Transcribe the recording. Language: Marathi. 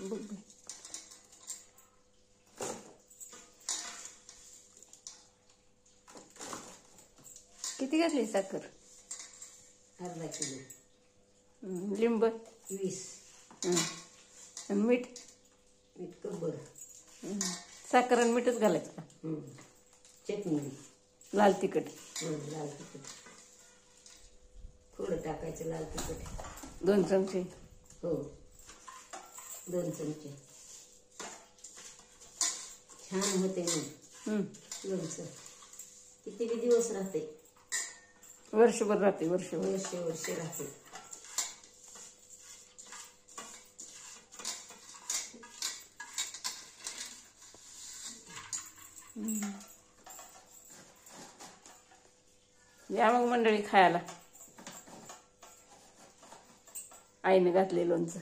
बघ बघ. किती घातली साखर? अर्धा किलो. लिंब 20. आणि मीठ कब्बर. साखर आणि मीठच घालायचं का? चटणी. लाल तिखट. लाल तिखट थोडं टाकायचं. लाल तिखट 2 चमचे. हो 2 चमचे. छान होते मग लोणचं. किती बी दिवस राहते. वर्षभर राहते. वर्षभर. वर्ष राहते. या मग मंडळी खायला. आईने घातले लोणचं.